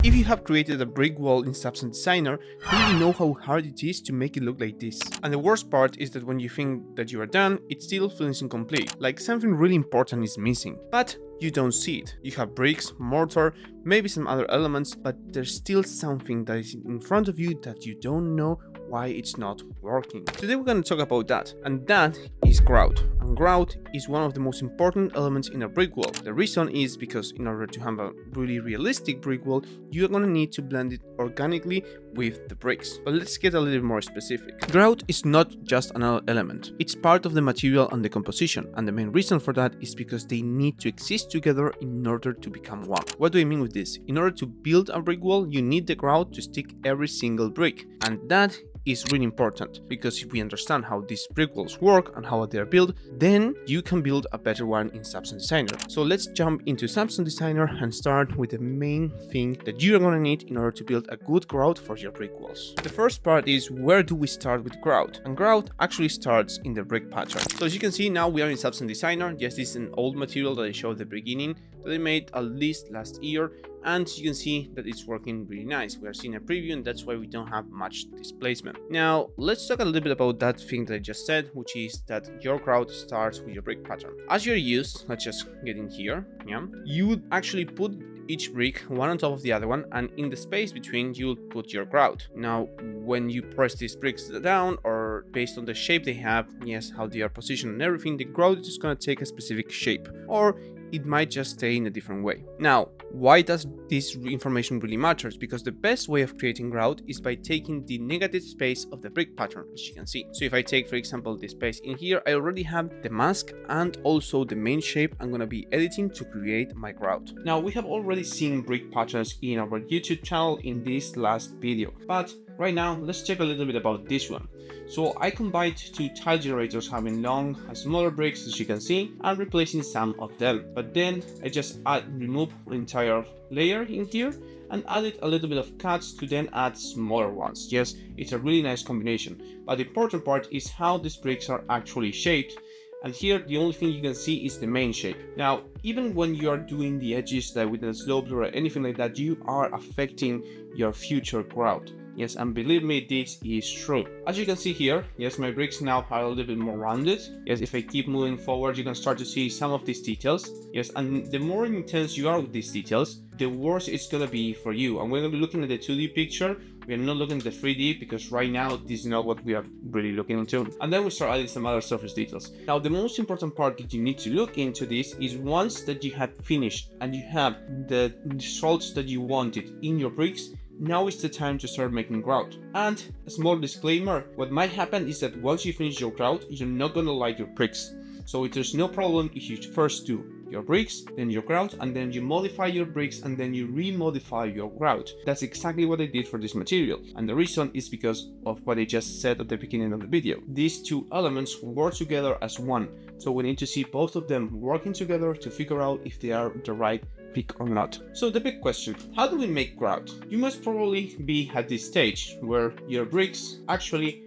If you have created a brick wall in Substance Designer, then you know how hard it is to make it look like this. And the worst part is that when you think that you are done, it still feels incomplete, like something really important is missing. But you don't see it. You have bricks, mortar, maybe some other elements, but there's still something that is in front of you that you don't know why it's not working. Today we're going to talk about that, and that is grout. And grout is one of the most important elements in a brick wall. The reason is because in order to have a really realistic brick wall, you're going to need to blend it organically with the bricks. But let's get a little more specific. Grout is not just another element. It's part of the material and the composition, and the main reason for that is because they need to exist together in order to become one. What do I mean with this? In order to build a brick wall, you need the grout to stick every single brick, and that is really important, because if we understand how these brick walls work and how they are built, then you can build a better one in Substance Designer. So let's jump into Substance Designer and start with the main thing that you're gonna need in order to build a good grout for your brick walls. The first part is, where do we start with grout? And grout actually starts in the brick pattern. So as you can see, now we are in Substance Designer. Yes, this is an old material that I showed at the beginning that I made at least last year, and you can see that it's working really nice. We are seeing a preview, and that's why we don't have much displacement. Now let's talk a little bit about that thing that I just said, which is that your grout starts with your brick pattern. As you're used, let's just get in here. You would actually put each brick one on top of the other one, and in the space between you'll put your grout. Now when you press these bricks down, or based on the shape they have, yes, how they are positioned and everything, the grout is just going to take a specific shape, or it might just stay in a different way. Now, why does this information really matters? Because the best way of creating grout is by taking the negative space of the brick pattern, as you can see. So if I take, for example, this space in here, I already have the mask and also the main shape I'm gonna be editing to create my grout. Now, we have already seen brick patterns in our YouTube channel in this last video, but right now, let's check a little bit about this one. So I combined two tile generators having long and smaller bricks, as you can see, and replacing some of them. But then I just remove the entire layer in here and added a little bit of cuts to then add smaller ones. Yes, it's a really nice combination. But the important part is how these bricks are actually shaped. And here, the only thing you can see is the main shape. Now, even when you are doing the edges with a slope blur or anything like that, you are affecting your future grout. Yes, and believe me, this is true. As you can see here, yes, my bricks now are a little bit more rounded. Yes, if I keep moving forward, you can start to see some of these details. Yes, and the more intense you are with these details, the worse it's gonna be for you. And we're gonna be looking at the 2D picture. We are not looking at the 3D because right now this is not what we are really looking into. And then we start adding some other surface details. Now, the most important part that you need to look into this is once that you have finished and you have the results that you wanted in your bricks, now is the time to start making grout. And a small disclaimer, what might happen is that once you finish your grout, you're not gonna like your bricks. So there's no problem if you first do your bricks, then your grout, and then you modify your bricks, and then you re-modify your grout. That's exactly what I did for this material. And the reason is because of what I just said at the beginning of the video. These two elements work together as one. So we need to see both of them working together to figure out if they are the right pick or not. So the big question, how do we make grout? You must probably be at this stage where your bricks actually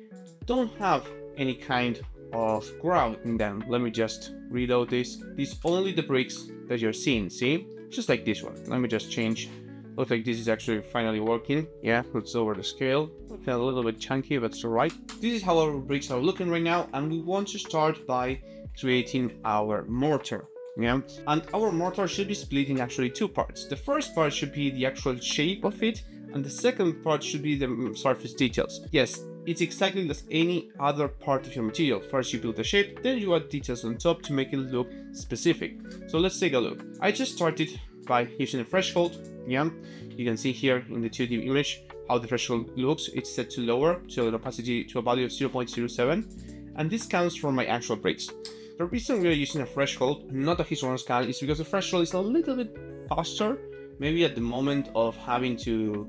don't have any kind of grout in them. Let me just reload this. These only the bricks that you're seeing, see? Just like this one. Let me just change. Looks like this is actually finally working. Yeah, let's lower the scale. It's a little bit chunky, but it's alright. This is how our bricks are looking right now, and we want to start by creating our mortar. Yeah, and our mortar should be split in actually two parts. The first part should be the actual shape of it, and the second part should be the surface details. Yes, it's exactly like any other part of your material. First you build the shape, then you add details on top to make it look specific. So let's take a look. I just started by using a threshold. Yeah, you can see here in the 2D image how the threshold looks. It's set to lower, so the opacity to a value of 0.07, and this counts for my actual bricks. The reason we are using a threshold, not a histogram scan, is because the threshold is a little bit faster, maybe at the moment of having to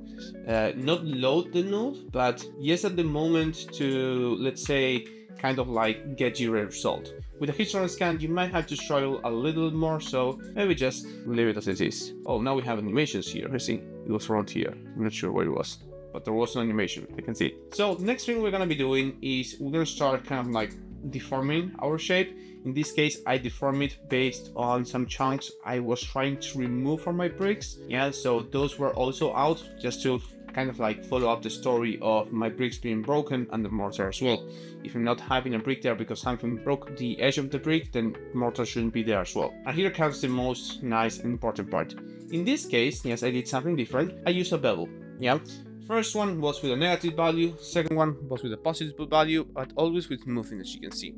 not load the node, but yes, at the moment to, let's say, kind of like get your result. With a histogram scan, you might have to struggle a little more, so maybe just leave it as it is. Oh, now we have animations here. I see it was around here. I'm not sure where it was, but there was an animation. I can see it. So next thing we're gonna be doing is we're gonna start kind of like deforming our shape. In this case, I deform it based on some chunks I was trying to remove from my bricks. Yeah, so those were also out, just to kind of like follow up the story of my bricks being broken and the mortar as well. If I'm not having a brick there because something broke the edge of the brick, then mortar shouldn't be there as well. And here comes the most nice and important part. In this case, yes, I did something different. I used a bevel. Yeah. First one was with a negative value, second one was with a positive value, but always with smoothing, as you can see.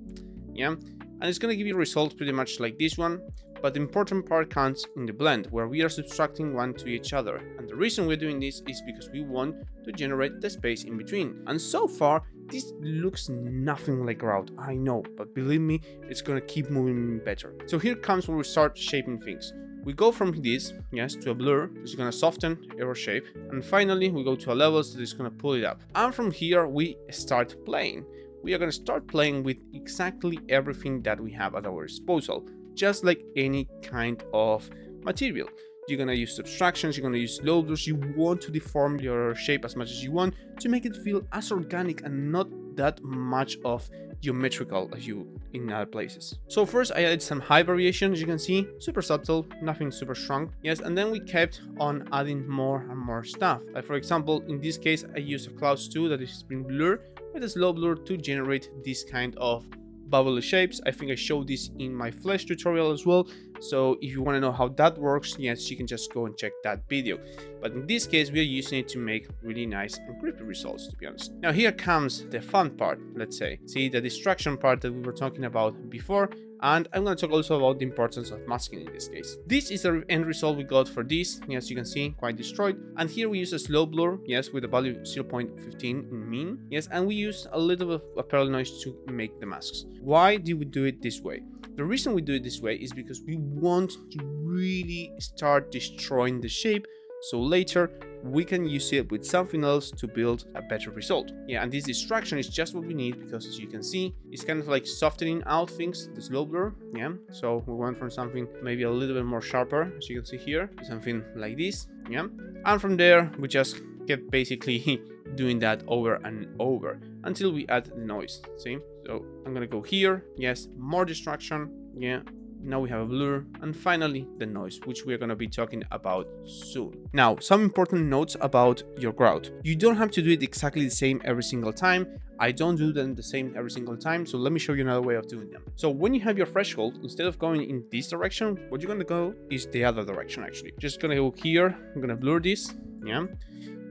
Yeah, and it's gonna give you results pretty much like this one, but the important part comes in the blend, where we are subtracting one to each other. And the reason we're doing this is because we want to generate the space in between. And so far, this looks nothing like Grout, I know, but believe me, it's gonna keep moving better. So here comes where we start shaping things. We go from this, yes, to a blur, which is gonna soften our shape, and finally we go to a levels that is gonna pull it up. And from here we start playing. We are gonna start playing with exactly everything that we have at our disposal, just like any kind of material. You're gonna use subtractions, you're gonna use low blurs, you want to deform your shape as much as you want to make it feel as organic and not that much of geometrical as you in other places. So first I added some high variation, as you can see, super subtle, nothing super strong. Yes, and then we kept on adding more and more stuff. Like for example, in this case, I used a clouds too that has been blurred with a slow blur to generate this kind of bubbly shapes. I think I showed this in my Flash tutorial as well, so if you want to know how that works, yes, you can just go and check that video. But in this case, we are using it to make really nice and creepy results, to be honest. Now here comes the fun part, let's say. See, the distraction part that we were talking about before, and I'm going to talk also about the importance of masking in this case. This is the end result we got for this. As you can see, quite destroyed. And here we use a slow blur, yes, with a value 0.15 in mean, yes, and we use a little bit of parallel noise to make the masks. Why do we do it this way? The reason we do it this way is because we want to really start destroying the shape, so later we can use it with something else to build a better result. Yeah, and this distraction is just what we need, because as you can see, it's kind of like softening out things, the slow blur. Yeah, so we went from something maybe a little bit more sharper, as you can see here, to something like this. Yeah, and from there we just kept basically doing that over and over until we add the noise. See, so I'm gonna go here, yes, more distraction. Yeah, now we have a blur, and finally the noise, which we're going to be talking about soon. Now, some important notes about your grout. You don't have to do it exactly the same every single time. I don't do them the same every single time, so let me show you another way of doing them. So when you have your threshold, instead of going in this direction, what you're going to go is the other direction actually. Just going to go here, I'm going to blur this, yeah,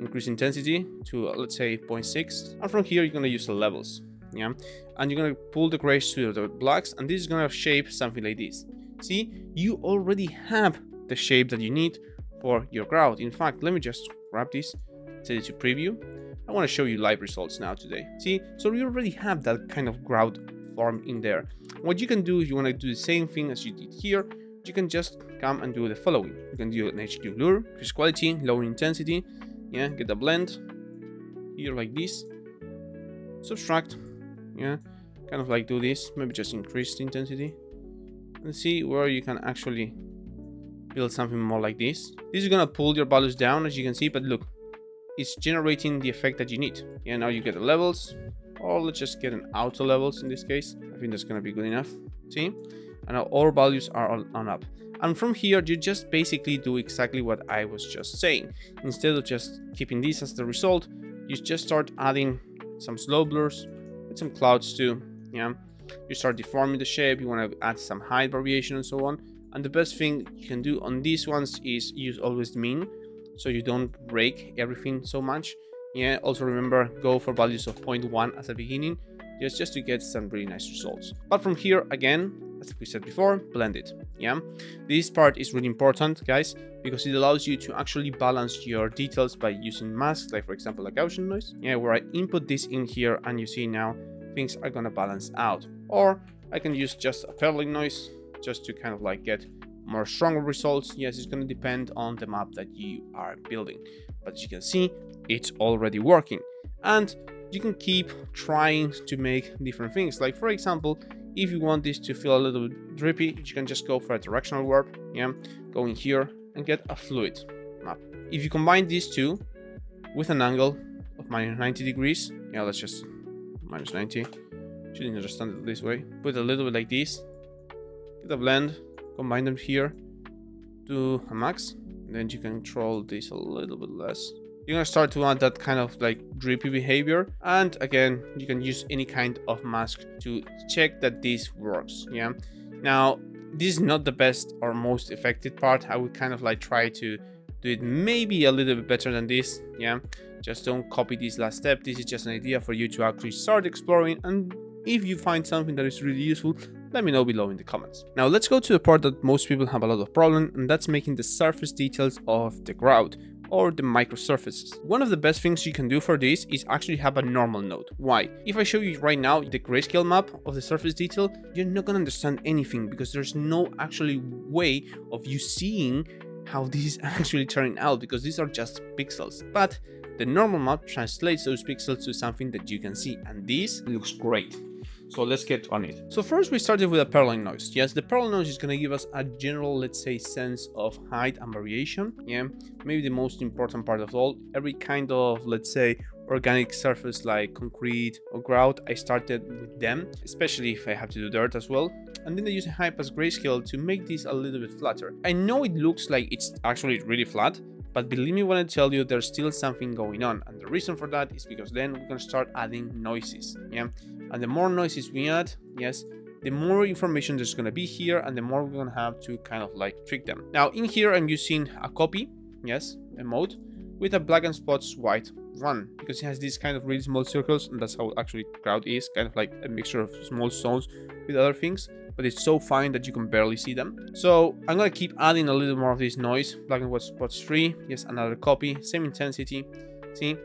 increase intensity to let's say 0.6, and from here you're going to use the levels. Yeah, and you're gonna pull the grays to the blacks, and this is gonna shape something like this. See, you already have the shape that you need for your grout. In fact, let me just grab this, set it to preview. I want to show you live results now today. See, so you already have that kind of grout form in there. What you can do if you want to do the same thing as you did here, you can just come and do the following. You can do an HQ blur, increase quality, lower intensity, yeah, get a blend here like this, subtract. Yeah, kind of like do this, maybe just increase the intensity and see where you can actually build something more like this. This is gonna pull your values down, as you can see, but look, it's generating the effect that you need. Yeah, now you get the levels, or let's just get an auto levels in this case. I think that's gonna be good enough. See, and now all values are on up, and from here you just basically do exactly what I was just saying. Instead of just keeping this as the result, you just start adding some slow blurs, some clouds too. Yeah, you start deforming the shape, you want to add some height variation and so on. And the best thing you can do on these ones is use always mean, so you don't break everything so much. Yeah, also remember, go for values of 0.1 at the beginning, just to get some really nice results. But from here, again, as we said before, blend it. Yeah, this part is really important, guys, because it allows you to actually balance your details by using masks, like for example like Gaussian noise. Yeah, where I input this in here, and you see now things are gonna balance out. Or I can use just a paralleling noise just to kind of like get more stronger results. Yes, it's gonna depend on the map that you are building, but as you can see, it's already working. And you can keep trying to make different things. Like for example, if you want this to feel a little bit drippy, you can just go for a directional warp. Yeah, go in here and get a fluid map. If you combine these two with an angle of minus 90 degrees, yeah, let's just minus 90, Shouldn't understand it this way. Put a little bit like this. Get a blend. Combine them here. Do a max. And then you can control this a little bit less. You're gonna start to add that kind of like drippy behavior. And again, you can use any kind of mask to check that this works. Yeah. Now, this is not the best or most effective part. I would kind of like try to do it maybe a little bit better than this. Yeah. Just don't copy this last step. This is just an idea for you to actually start exploring. And if you find something that is really useful, let me know below in the comments. Now let's go to the part that most people have a lot of problem, and that's making the surface details of the grout or the micro surfaces. One of the best things you can do for this is actually have a normal node. Why? If I show you right now the grayscale map of the surface detail, you're not gonna understand anything because there's no actually way of you seeing how this is actually turning out, because these are just pixels. But the normal map translates those pixels to something that you can see, and this looks great. So let's get on it. So first we started with a parallel noise. Yes, the parallel noise is going to give us a general, let's say, sense of height and variation. Yeah, maybe the most important part of all. Every kind of, let's say, organic surface like concrete or grout, I started with them, especially if I have to do dirt as well. And then I use a high pass grayscale to make this a little bit flatter. I know it looks like it's actually really flat, but believe me when I tell you there's still something going on. And the reason for that is because then we're going to start adding noises. Yeah. And the more noises we add, yes, the more information there's going to be here, and the more we're going to have to kind of like trick them. Now in here, I'm using a copy, yes, a mode with a black and spots white run, because it has these kind of really small circles, and that's how actually grout is, kind of like a mixture of small stones with other things. But it's so fine that you can barely see them. So I'm gonna keep adding a little more of this noise. Black and white spots 3, yes, another copy, same intensity, see?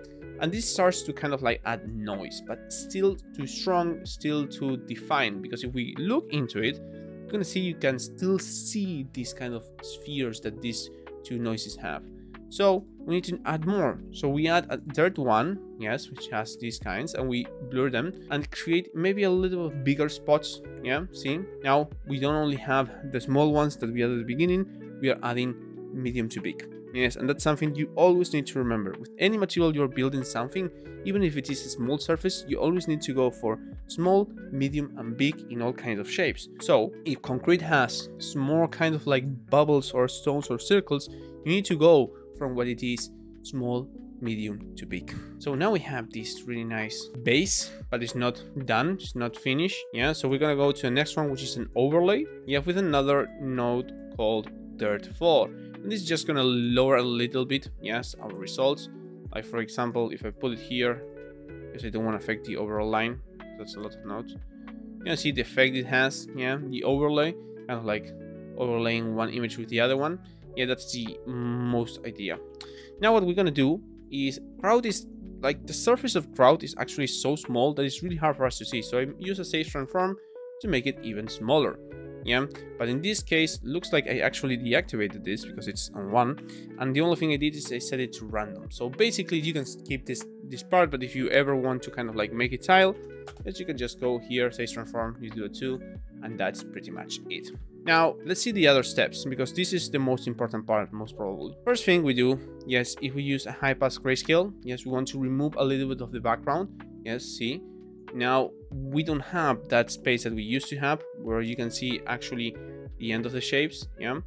And this starts to kind of like add noise, but still too strong, still too defined, because if we look into it, you're gonna see you can still see these kind of spheres that these two noises have. So we need to add more. So we add a third one, yes, which has these kinds, and we blur them and create maybe a little bigger spots. Yeah, see? Now we don't only have the small ones that we had at the beginning, we are adding medium to big. Yes, and that's something you always need to remember. With any material you're building something, even if it is a small surface, you always need to go for small, medium, and big in all kinds of shapes. So if concrete has small kind of like bubbles or stones or circles, you need to go from what it is small, medium to big. So now we have this really nice base, but it's not done, it's not finished. Yeah, so we're gonna go to the next one, which is an overlay. Yeah, with another node called Dirt 4. And this is just gonna lower a little bit, yes, our results. Like for example, if I put it here, because I don't want to affect the overall line, that's a lot of nodes. You can see the effect it has, yeah, the overlay, kind of like overlaying one image with the other one. Yeah, that's the most idea. Now what we're gonna do is, grout is like, the surface of grout is actually so small that it's really hard for us to see. So I use a safe transform to make it even smaller. Yeah, but in this case, looks like I actually deactivated this because it's on 1, and the only thing I did is I set it to random. So basically you can skip this part, but if you ever want to kind of like make it tile, as you can just go here, safe transform, you do a 2, and that's pretty much it. Now let's see the other steps, because this is the most important part, most probably. First thing we do, yes, if we use a high pass grayscale, yes, we want to remove a little bit of the background. Yes, see, now we don't have that space that we used to have, where you can see actually the end of the shapes. Yeah,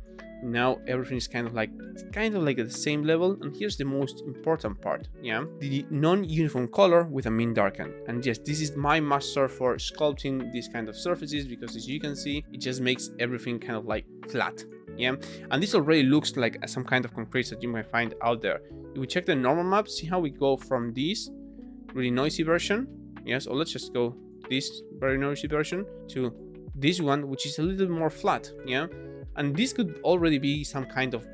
now everything is kind of like at the same level. And here's the most important part, yeah, the non-uniform color with a mean darken. And yes, this is my master for sculpting these kind of surfaces, because as you can see, it just makes everything kind of like flat. Yeah, and this already looks like some kind of concrete that you might find out there. If we check the normal map, see how we go from this really noisy version, yes, or let's just go this very noisy version to this one, which is a little more flat. Yeah, and this could already be some kind of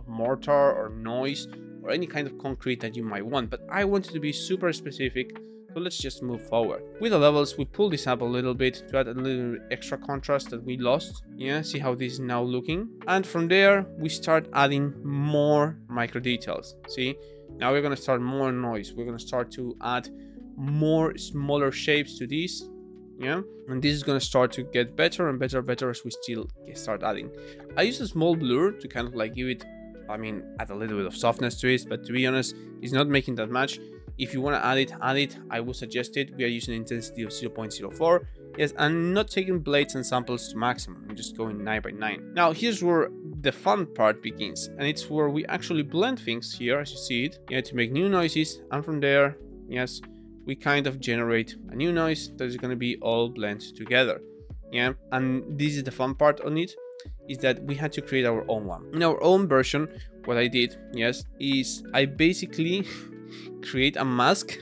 mortar or noise or any kind of concrete that you might want, but I wanted to be super specific, so let's just move forward. With the levels, we pull this up a little bit to add a little extra contrast that we lost. Yeah, see how this is now looking, and from there we start adding more micro details. See, now we're gonna start more noise, we're gonna start to add more smaller shapes to this. Yeah, and this is going to start to get better and better as we still start adding. I use a small blur to kind of like give it, I mean, add a little bit of softness to it, but to be honest, it's not making that much. If you want to add it, I would suggest it. We are using intensity of 0.04. Yes, I'm not taking blades and samples to maximum. I'm just going 9 by 9. Now, here's where the fun part begins, and it's where we actually blend things here, as you see it, to make new noises, and from there, yes, we kind of generate a new noise that is going to be all blended together. And this is the fun part on it, is that we had to create our own one. In our own version, what I did, yes, is I basically create a mask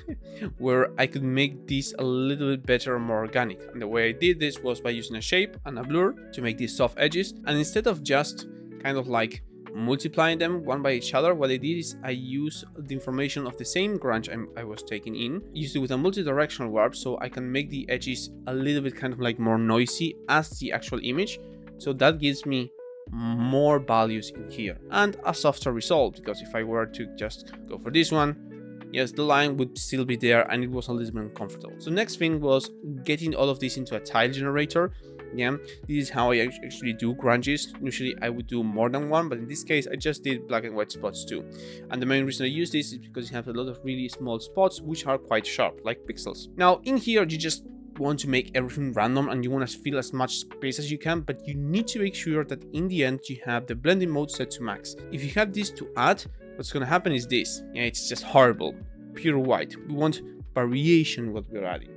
where I could make this a little bit better and more organic. And the way I did this was by using a shape and a blur to make these soft edges. And instead of just kind of like multiplying them one by each other, what I did is I used the information of the same grunge I was taking in, used it with a multi-directional warp, so I can make the edges a little bit kind of like more noisy as the actual image. So that gives me more values in here and a softer result, because if I were to just go for this one, yes, the line would still be there and it was a little bit uncomfortable. So next thing was getting all of this into a tile generator. This is how I actually do grunges. Usually I would do more than one, but in this case I just did black and white spots too. And the main reason I use this is because you have a lot of really small spots which are quite sharp, like pixels. Now in here you just want to make everything random and you want to fill as much space as you can, but you need to make sure that in the end you have the blending mode set to max. If you have this to add, what's going to happen is this. It's just horrible, pure white. We want variation what we're adding.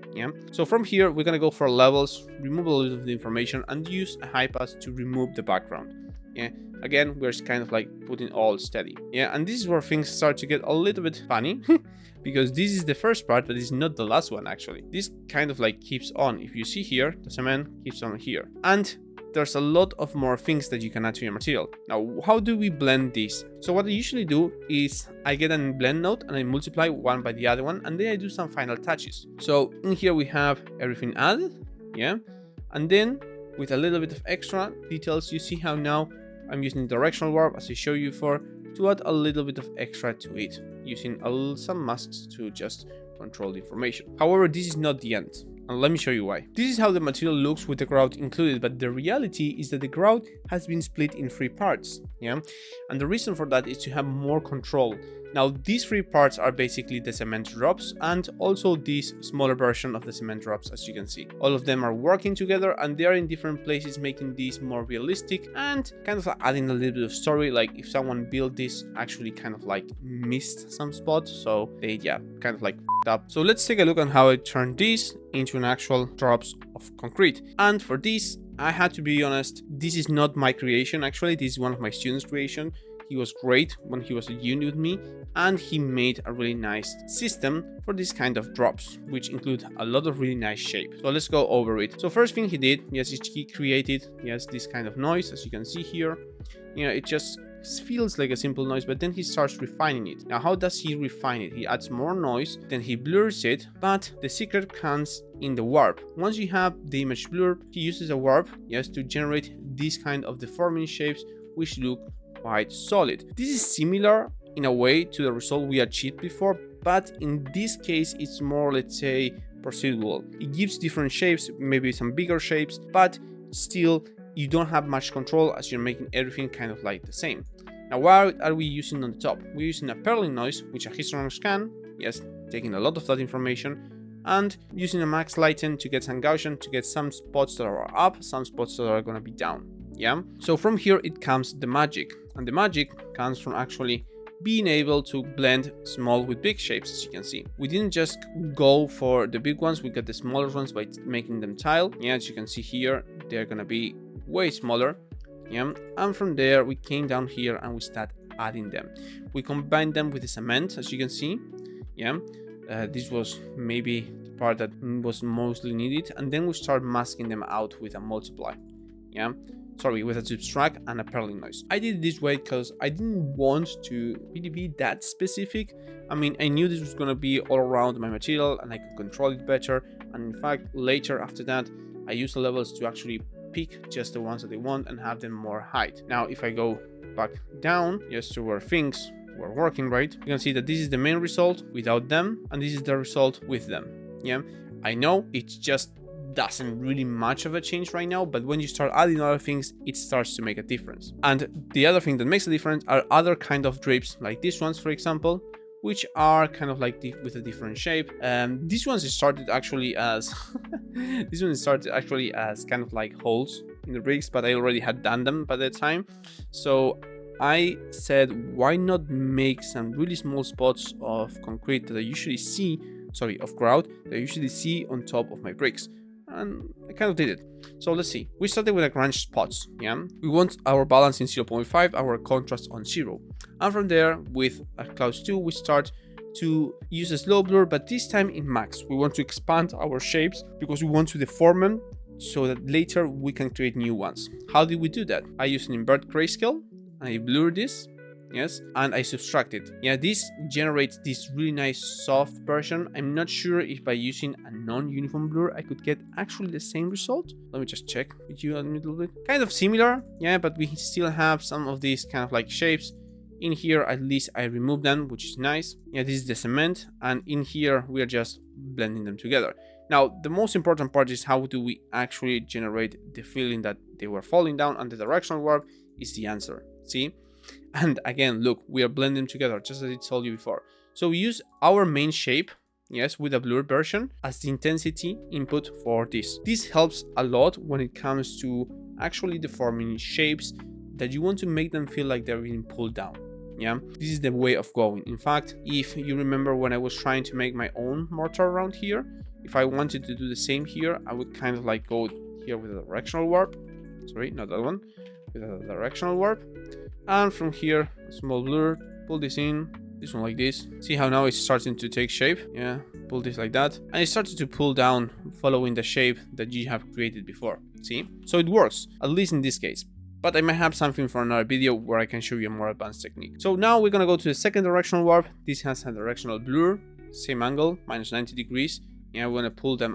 So from here we're going to go for levels, remove a little of the information, and use a high pass to remove the background. Again, we're kind of like putting all steady. And this is where things start to get a little bit funny because this is the first part, but it's not the last one actually. This kind of like keeps on. If you see here, the cement keeps on here, and there's a lot of more things that you can add to your material. Now, how do we blend this? So what I usually do is I get a blend node and I multiply one by the other one, and then I do some final touches. So in here we have everything added, and then with a little bit of extra details, you see how now I'm using directional warp as I show you for to add a little bit of extra to it, using some masks to just control the information. However, this is not the end. And let me show you why. This is how the material looks with the grout included, but the reality is that the grout has been split in 3 parts, and the reason for that is to have more control. Now these 3 parts are basically the cement drops and also this smaller version of the cement drops, as you can see. All of them are working together and they are in different places, making these more realistic and kind of adding a little bit of story. Like if someone built this, actually kind of like missed some spots, so they kind of like f***ed up. So let's take a look on how I turned this into an actual drops of concrete. And for this, I had to be honest, this is not my creation. Actually, this is one of my students' creation. He was great when he was at uni with me, and he made a really nice system for this kind of drops, which include a lot of really nice shapes. So let's go over it. So first thing he did, yes, is he created, yes, this kind of noise, as you can see here. It just feels like a simple noise, but then he starts refining it. Now, how does he refine it? He adds more noise, then he blurs it, but the secret comes in the warp. Once you have the image blurred, he uses a warp, yes, to generate this kind of deforming shapes, which look quite solid. This is similar in a way to the result we achieved before, but in this case it's more, let's say, procedural. It gives different shapes, maybe some bigger shapes, but still you don't have much control as you're making everything kind of like the same. Now, what are we using on the top? We're using a perling noise, which a histogram scan, yes, taking a lot of that information, and using a max lighten to get some Gaussian, to get some spots that are up, some spots that are going to be down. So from here it comes the magic, and the magic comes from actually being able to blend small with big shapes. As you can see, we didn't just go for the big ones, we got the smaller ones by making them tile. As you can see here, they're gonna be way smaller. And from there we came down here and we start adding them. We combined them with the cement, as you can see. This was maybe the part that was mostly needed, and then we start masking them out with a multiply. With a subtract and a perling noise. I did it this way because I didn't want to really be that specific. I mean, I knew this was going to be all around my material and I could control it better. And in fact, later after that, I used the levels to actually pick just the ones that they want and have them more height. Now, if I go back down, just to where things were working right, you can see that this is the main result without them, and this is the result with them. I know it's just doesn't really much of a change right now, but when you start adding other things, it starts to make a difference. And the other thing that makes a difference are other kind of drapes, like these ones, for example, which are kind of like with a different shape. This one started actually as this one started actually as kind of like holes in the bricks, but I already had done them by that time. So I said, why not make some really small spots of concrete that I usually see, sorry, of grout that I usually see on top of my bricks. And I kind of did it. So let's see. We started with Lagrange spots, yeah? We want our balance in 0.5, our contrast on 0. And from there, with Clouds 2, we start to use a slow blur, but this time in max. We want to expand our shapes because we want to deform them so that later we can create new ones. How did we do that? I use an invert grayscale. I blur this, yes, and I subtract it. Yeah, this generates this really nice soft version. I'm not sure if by using a non-uniform blur I could get actually the same result. Let me just check with you a little bit. Kind of similar, yeah, but we still have some of these kind of like shapes. In here, at least I remove them, which is nice. Yeah, this is the cement, and in here we are just blending them together. Now, the most important part is how do we actually generate the feeling that they were falling down, and the directional warp is the answer. See? And again, look, we are blending them together, just as I told you before. So we use our main shape, yes, with a blur version as the intensity input for this. This helps a lot when it comes to actually deforming shapes that you want to make them feel like they're being pulled down. Yeah, this is the way of going. In fact, if you remember when I was trying to make my own mortar around here, if I wanted to do the same here, I would kind of like go here with a directional warp. Sorry, not that one. With a directional warp, and from here a small blur, pull this in, this one like this. See how now it's starting to take shape? Yeah, pull this like that, and it started to pull down following the shape that you have created before. See? So it works, at least in this case. But I might have something for another video where I can show you a more advanced technique. So now we're gonna go to the second directional warp. This has a directional blur, same angle, minus 90 degrees. Yeah, we're gonna pull them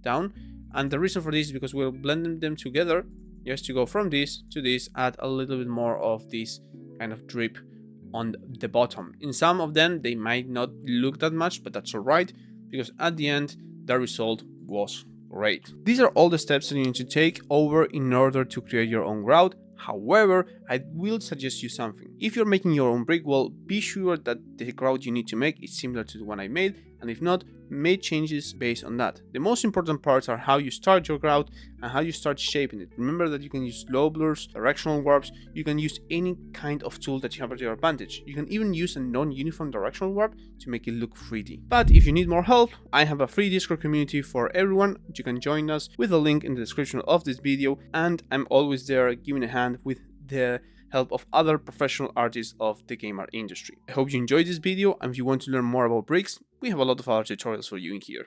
down, and the reason for this is because we're blending them together. Just to go from this to this, add a little bit more of this kind of drip on the bottom. In some of them, they might not look that much, but that's alright, because at the end, the result was great. These are all the steps that you need to take over in order to create your own grout. However, I will suggest you something. If you're making your own brick wall, be sure that the grout you need to make is similar to the one I made, and if not, make changes based on that. The most important parts are how you start your grout and how you start shaping it. Remember that you can use slow blurs, directional warps, you can use any kind of tool that you have at your advantage. You can even use a non-uniform directional warp to make it look 3D. But if you need more help, I have a free Discord community for everyone. You can join us with a link in the description of this video, and I'm always there giving a hand with the help of other professional artists of the game art industry. I hope you enjoyed this video, and if you want to learn more about bricks, we have a lot of other tutorials for you in here.